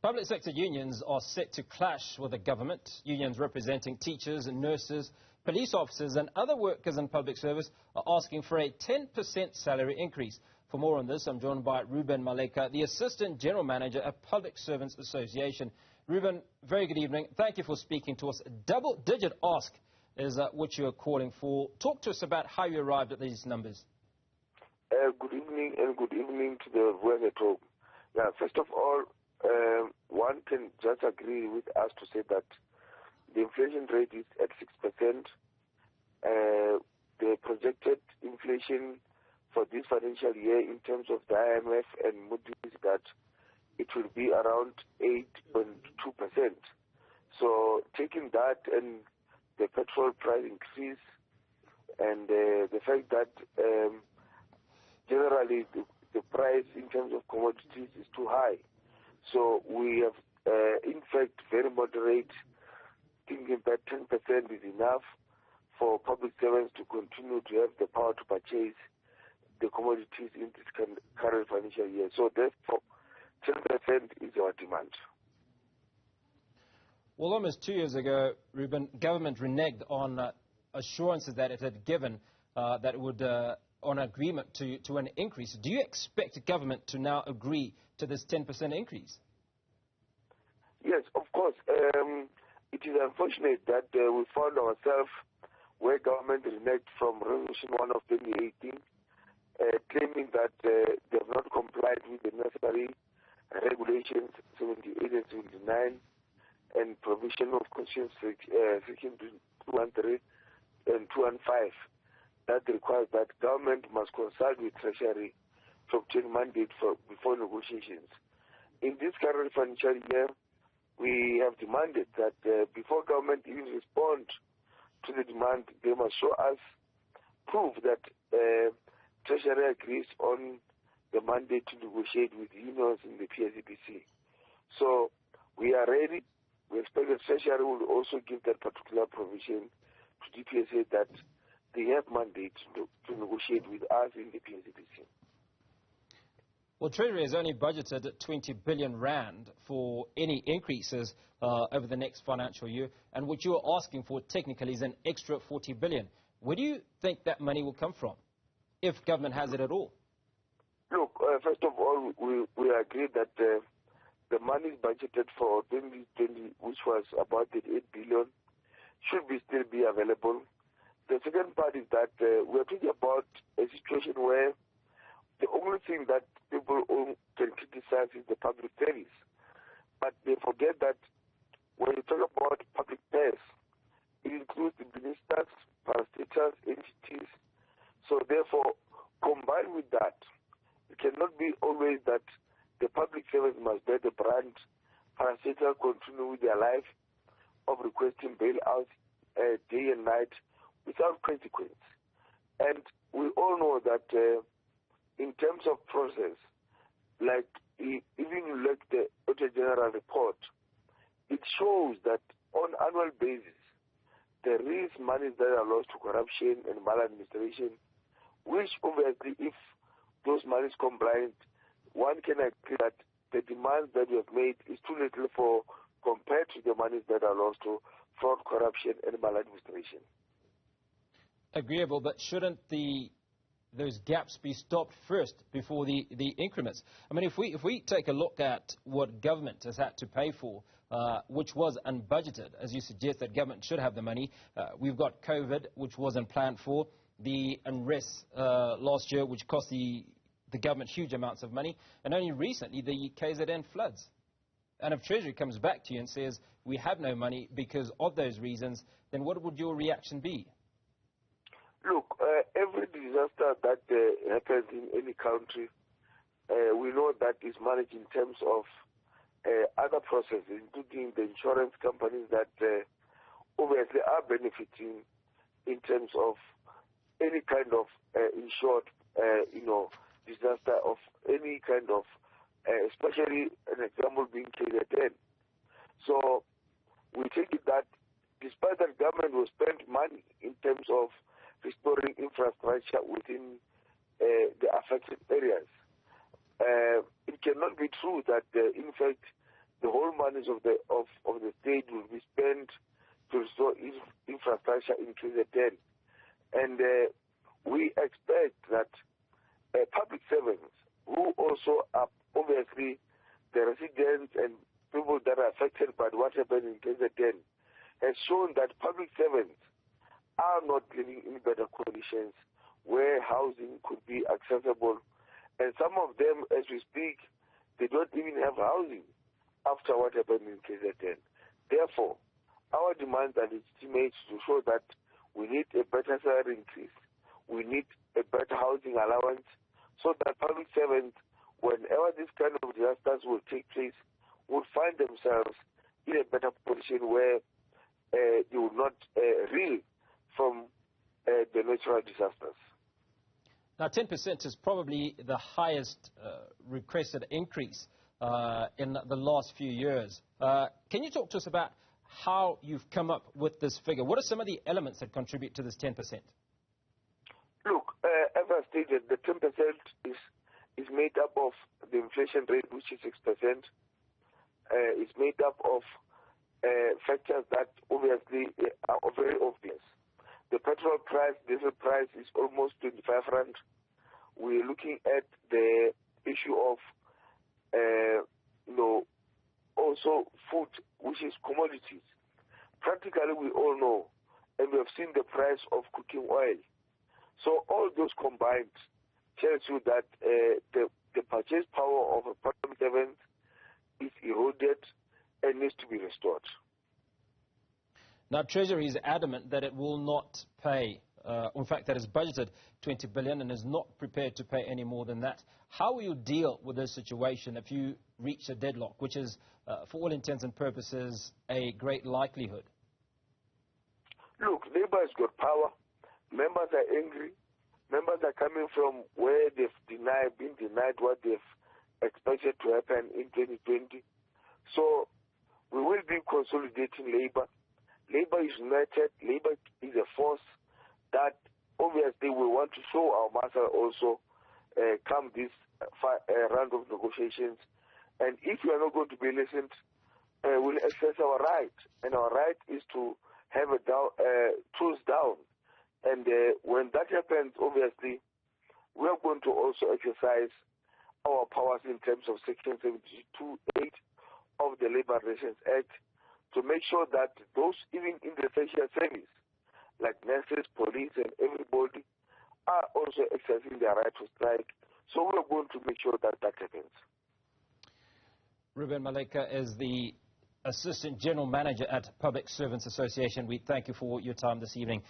Public sector unions are set to clash with the government. Unions representing teachers and nurses, police officers and other workers in public service are asking for a 10% salary increase. For more on this, I'm joined by Reuben Maleka, the Assistant General Manager at Public Servants Association. Reuben, very good evening. Thank you for speaking to us. A double-digit ask is what you are calling for. Talk to us about how you arrived at these numbers. Good evening and good evening to the viewers at home. Yeah, first of all, one can just agree with us to say that the inflation rate is at 6%. The projected inflation for this financial year in terms of the IMF and Moody's that it will be around 8.2%. So taking that and the petrol price increase and the fact that generally the price in terms of commodities is too high. So we have, in fact, very moderate, thinking that 10% is enough for public servants to continue to have the power to purchase the commodities in this current financial year. So therefore, 10% is our demand. Well, almost 2 years ago, Reuben, government reneged on assurances that it had given that it would on agreement to an increase. Do you expect government to now agree to this 10% increase? Yes, of course. It is unfortunate that we found ourselves where government reneged from Resolution 1 of 2018, claiming that they have not complied with the necessary regulations 78 and 79 and provision of Constitution Section 213 and 215. That requires that government must consult with Treasury to obtain mandate before negotiations. In this current financial year, we have demanded that before government even respond to the demand, they must show us proof that Treasury agrees on the mandate to negotiate with unions in the PSEPC. So we are ready. We expect that Treasury will also give that particular provision to DPSA that they have mandate to negotiate with us in the PSEPC. Well, Treasury has only budgeted 20 billion rand for any increases over the next financial year, and what you are asking for technically is an extra 40 billion. Where do you think that money will come from, if government has it at all? Look, first of all, we agreed that the money budgeted for 2020, which was about 8 billion, should still be available. The second part is that we're talking about a situation where the only thing that people can criticize is the public service. But they forget that when you talk about public pairs, it includes the ministers, parastatals, entities. So therefore, combined with that, it cannot be always that the public service must bear the brand, parastatals continue with their life of requesting bailouts day and night without consequence. And we all know that in terms of process, like even you look at the Auditor General report, it shows that on annual basis, there is money that are lost to corruption and maladministration, which obviously if those monies combined, one can agree that the demands that we have made is too little for compared to the monies that are lost to fraud, corruption and maladministration. Agreeable, but shouldn't those gaps be stopped first before the increments? I mean, if we take a look at what government has had to pay for, which was unbudgeted, as you suggest that government should have the money, we've got COVID, which wasn't planned for, the unrest last year, which cost the government huge amounts of money, and only recently the KZN floods. And if Treasury comes back to you and says, we have no money because of those reasons, then what would your reaction be? Look, every disaster that happens in any country, we know that is managed in terms of other processes, including the insurance companies that obviously are benefiting in terms of any kind of insured, disaster of any kind of, especially an example being KZN. So we take it that despite that government will spend money in terms of restoring infrastructure within the affected areas, it cannot be true that, in fact, the whole monies of the state will be spent to restore infrastructure in KZN. And we expect that public servants, who also are obviously the residents and people that are affected by what happened in KZN, has shown that public servants are not living in better conditions where housing could be accessible. And some of them, as we speak, they don't even have housing after what happened in KZN. Therefore, our demands are legitimate to show that we need a better salary increase. We need a better housing allowance so that public servants, whenever this kind of disasters will take place, will find themselves in a better position where they will not reel from the natural disasters. Now, 10% is probably the highest requested increase in the last few years. Can you talk to us about how you've come up with this figure? What are some of the elements that contribute to this 10%? Look, as I stated, the 10% is made up of the inflation rate, which is 6%. It's made up of factors that obviously are very obvious. The petrol price, diesel price is almost 25 rand. We're looking at the issue of, also food, which is commodities. Practically, we all know, and we have seen the price of cooking oil. So all those combined tells you that the purchase power of a public servant is eroded and needs to be restored. Now, Treasury is adamant that it will not pay, in fact, that is budgeted 20 billion and is not prepared to pay any more than that. How will you deal with this situation if you reach a deadlock, which is, for all intents and purposes, a great likelihood? Look, Labour has got power. Members are angry. Members are coming from where they've been denied what they've expected to happen in 2020. So we will be consolidating Labour. Labour is united. Labour is a force that obviously we want to show our muscle also come this round of negotiations. And if we are not going to be listened, we'll exercise our right. And our right is to have a truce down. And when that happens, obviously, we are going to also exercise our powers in terms of Section 72(8) of the Labour Relations Act to make sure that those, even in the essential service, like nurses, police, and everybody, are also exercising their right to strike. So we are going to make sure that that happens. Reuben Maleka is the Assistant General Manager at Public Servants Association. We thank you for your time this evening.